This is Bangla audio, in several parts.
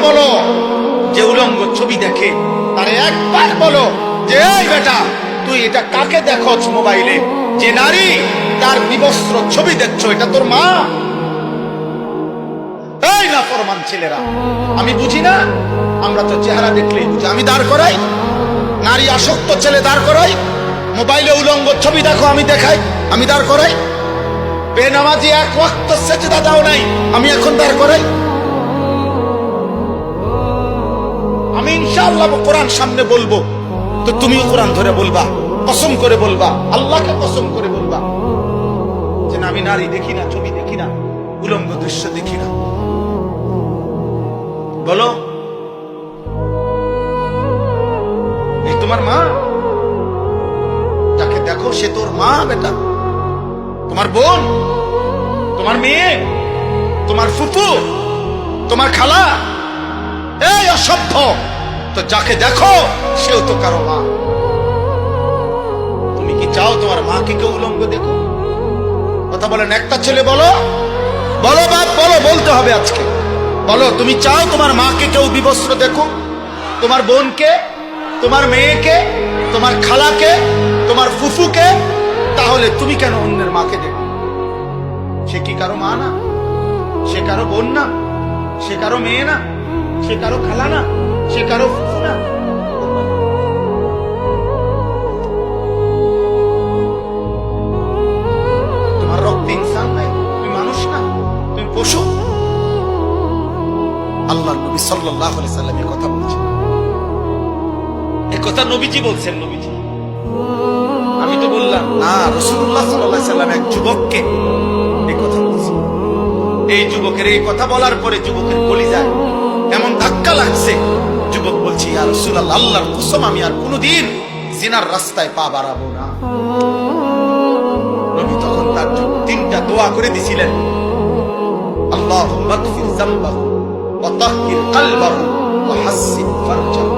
বলো যে উলঙ্গ ছবি দেখে, তারে একবার বলো যে এই বেটা তুই এটা কাকে দেখছ মোবাইলে, যে নারী তার বিবস্ত্র ছবি দেখছো, এটা তোর মা? এই নাফরমান ছেলেরা, আমি বুঝি না, আমরা তো চেহারা দেখলেই বুঝি। আমি দাঁড় করাই, নারী আসক্ত ছেলে দাঁড় করাই, মোবাইলে উলঙ্গ ছবি দেখো আমি দেখাই, আমি দাঁড় করাই। বেনামাজি এক ওয়াক্ত সেজদা দাও নাই, আমি এখন দাঁড় করাই। আমি ইনশাআল্লাহ কোরআন সামনে বলবো, তো তুমিও কোরআন ধরে বলবা, কসম করে বলবা, আল্লাহকে কসম করে বলবা যে না, আমি নারী দেখি না, ছবি দেখি না, উলঙ্গ দৃশ্য দেখি না। বলো, এই তোমার মা? যাকে দেখো সে তোর মা বেটা, তোমার বোন, তোমার মেয়ে, তোমার ফুফু, তোমার খালা? এই অসভ্য! তো যাকে দেখো সেও তো কারো মা। তুমি কি চাও তোমার মাকে কেউ উলঙ্গ দেখো? কথা বলেন, একটা ছেলে বলো, বলো বাপ, বলো, বলতে হবে আজকে। বলো, তুমি চাও তোমার মাকে কেউ বিবস্ত্র দেখো? তোমার বোনকে, তোমার মেয়েকে, তোমার খালাকে, তোমার ফুফুকে? তাহলে তুমি কেন অন্যের মাকে দেখো? সে কি কারো মা না? সে কারো বোন না? সে কারো মেয়ে না? সে কারো খালা না? সে কারো ফুফু না? তোমার রক্তে ইনসান নাই? তুমি মানুষ না? তুমি পশু? আল্লাহর নবী সাল্লাল্লাহু আলাইহি সাল্লাম এই কথা বলছেন। এই কথা নবীজি বলছেন। নবীজি, আমি তো বললাম না, রাসূলুল্লাহ সাল্লাল্লাহু আলাইহি সাল্লাম এক যুবককে এই কথা বলছেন। এই যুবকের এই কথা বলার পরে যুবকের কলিজায় এমন ধাক্কা লাগছে, যুবক বলছে, ইয়া রাসূলুল্লাহ, আল্লাহর কসম আমি আর কোনোদিন জিনার রাস্তায় পা বাড়াবো না। নবী তখন তার জন্য তিনটা দোয়া করে দিয়েছিলেন, আল্লাহুম্মা গফির যামবাহু ওয়া তাহহির কলবাহু ওয়া হাসসিন ফারজাহু।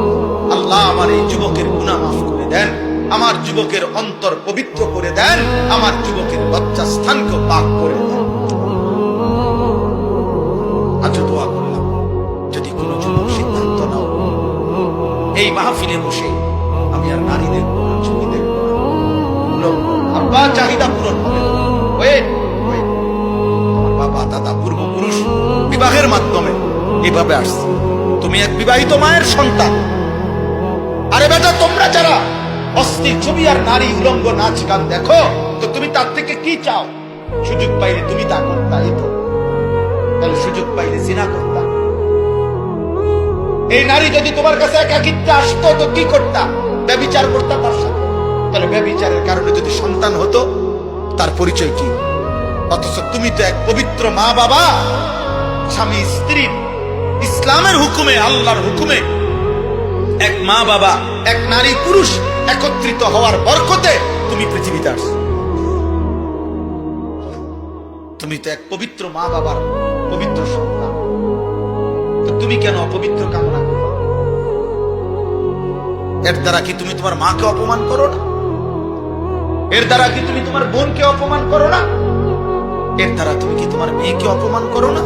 আল্লাহ আমার এই যুবকের গুনাহ মাফ করে দেন, আমার যুবকের অন্তর পবিত্র করে দেন, আমার যুবকের লজ্জাস্থানকে পাক করে দেন। আজ দোয়া করলাম, যদি কোনো যুবক সিদ্ধান্ত নাও এই মাহফিলে বসে আমি আর নারী দেখবো না, ছবি দেখবো না, আব্বা চাহিদা পূরণ হবে, তোমার বাবা দাদা পূর্বপুরুষ বিবাহের মাধ্যমে এভাবে আসছে, তুমি এক বিবাহিত মায়ের সন্তান। আরে বেটা, তোমরা যারা অস্থির ছবি আর নারী উলঙ্গ নাচ গান দেখো, তো তুমি তার থেকে কি চাও? সুযোগ পাইলে তুমি তা করতা, এই তো। তাহলে সুযোগ পাইলে জিনা করতা। এই নারী যদি তোমার কাছে একাকিত্বে আসতো তো কি করতা? ব্যভিচার করতা তার সাথে। তাহলে ব্যভিচারের কারণে যদি সন্তান হতো, তার পরিচয় কি? অথচ তুমি তো এক পবিত্র মা বাবা, স্বামী স্ত্রী, ইসলামের হুকুমে, আল্লাহর হুকুমে এক মা বাবা, এক নারী পুরুষ একত্রিত হওয়ার বরকতে তুমি পৃথিবীতে আসছো। তুমি তো এক পবিত্র মা বাবার পবিত্র সন্তান, তো তুমি কেন অপবিত্র কামনা করো? এর দ্বারা কি তুমি তোমার মাকে অপমান করো না? এর দ্বারা কি তুমি তোমার বোনকে অপমান করো না? এর দ্বারা তুমি কি তোমার মেয়েকে অপমান করো না?